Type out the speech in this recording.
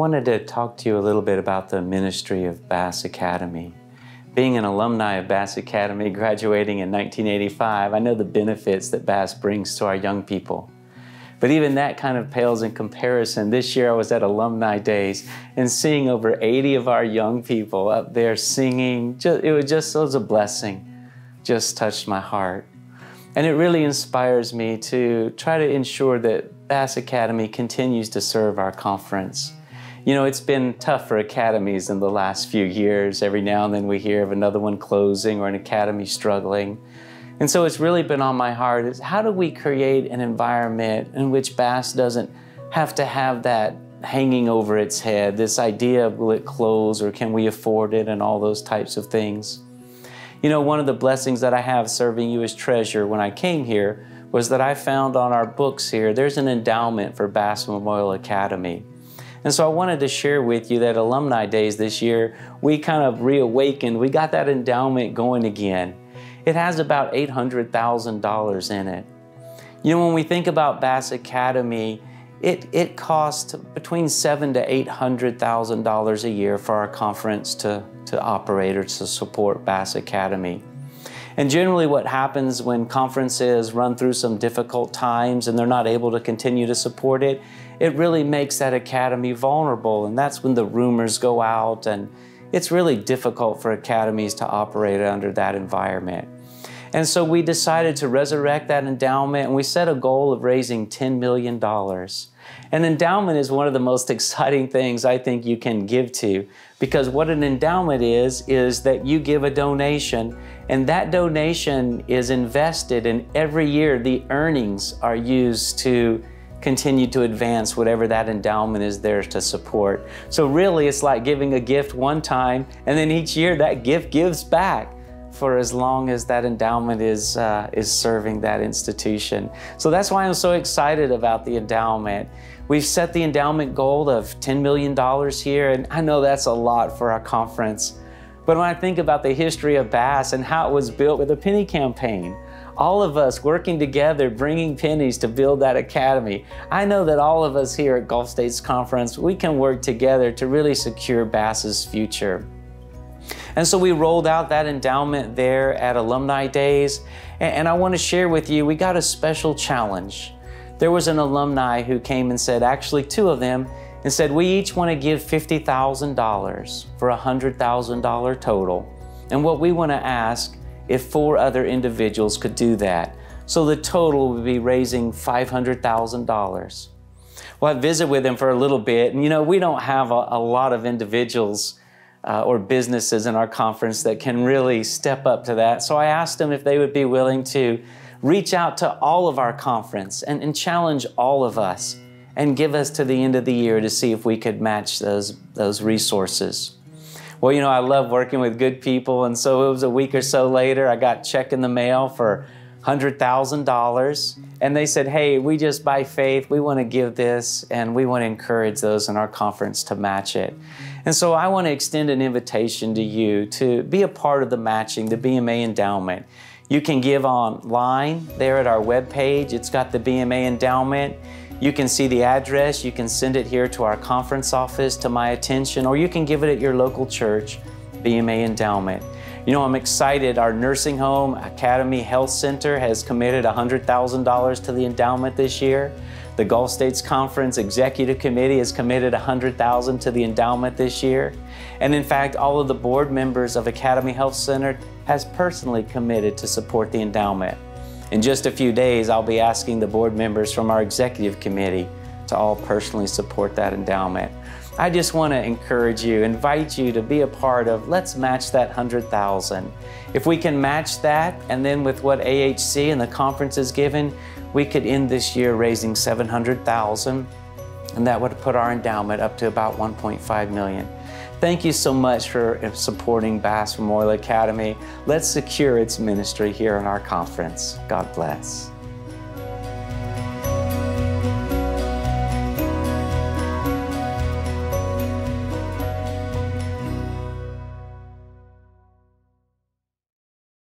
wanted to talk to you a little bit about the ministry of Bass Academy. Being an alumni of Bass Academy, graduating in 1985, I know the benefits that Bass brings to our young people. But even that kind of pales in comparison. This year I was at Alumni Days and seeing over 80 of our young people up there singing, it was a blessing. Just touched my heart. And it really inspires me to try to ensure that Bass Academy continues to serve our conference. You know, it's been tough for academies in the last few years. Every now and then we hear of another one closing or an academy struggling. And so it's really been on my heart is how do we create an environment in which Bass doesn't have to have that hanging over its head, this idea of will it close or can we afford it and all those types of things. You know, one of the blessings that I have serving you as treasurer when I came here was that I found on our books here, there's an endowment for Bass Memorial Academy. And so I wanted to share with you that Alumni Days this year, we kind of reawakened, we got that endowment going again. It has about $800,000 in it. You know, when we think about Bass Academy, it costs between $700,000 to $800,000 a year for our conference to operate or to support Bass Academy. And generally what happens when conferences run through some difficult times and they're not able to continue to support it, it really makes that academy vulnerable, and that's when the rumors go out, and it's really difficult for academies to operate under that environment. And so we decided to resurrect that endowment, and we set a goal of raising $10 million. An endowment is one of the most exciting things I think you can give to, because what an endowment is that you give a donation, and that donation is invested, and every year the earnings are used to continue to advance whatever that endowment is there to support. So really it's like giving a gift one time, and then each year that gift gives back for as long as that endowment is serving that institution. So that's why I'm so excited about the endowment. We've set the endowment goal of $10 million here, and I know that's a lot for our conference. But when I think about the history of Bass and how it was built with a penny campaign, all of us working together, bringing pennies to build that academy, I know that all of us here at Gulf States Conference, we can work together to really secure Bass's future. And so we rolled out that endowment there at Alumni Days, and I want to share with you, we got a special challenge. There was an alumni who came and said, actually two of them, and said, we each want to give $50,000 for a $100,000 total. And what we want to ask if 4 other individuals could do that. So the total would be raising $500,000. Well, I visited with them for a little bit, and you know, we don't have a lot of individuals or businesses in our conference that can really step up to that. So I asked them if they would be willing to reach out to all of our conference and challenge all of us and give us to the end of the year to see if we could match those resources. Well, you know, I love working with good people, and so it was a week or so later, I got a check in the mail for $100,000, and they said, hey, we just by faith, we want to give this, and we want to encourage those in our conference to match it. And so I want to extend an invitation to you to be a part of the matching, the BMA endowment. You can give online there at our webpage. It's got the BMA endowment. You can see the address. You can send it here to our conference office to my attention, or you can give it at your local church, BMA endowment. You know, I'm excited. Our nursing home, Academy Health Center has committed $100,000 to the endowment this year. The Gulf States Conference Executive Committee has committed $100,000 to the endowment this year. And in fact, all of the board members of Academy Health Center has personally committed to support the endowment. In just a few days, I'll be asking the board members from our executive committee to all personally support that endowment. I just want to encourage you, invite you to be a part of, let's match that $100,000. If we can match that, and then with what AHC and the conference is given, we could end this year raising $700,000, and that would put our endowment up to about $1.5 million. Thank you so much for supporting Bass Memorial Academy. Let's secure its ministry here in our conference. God bless.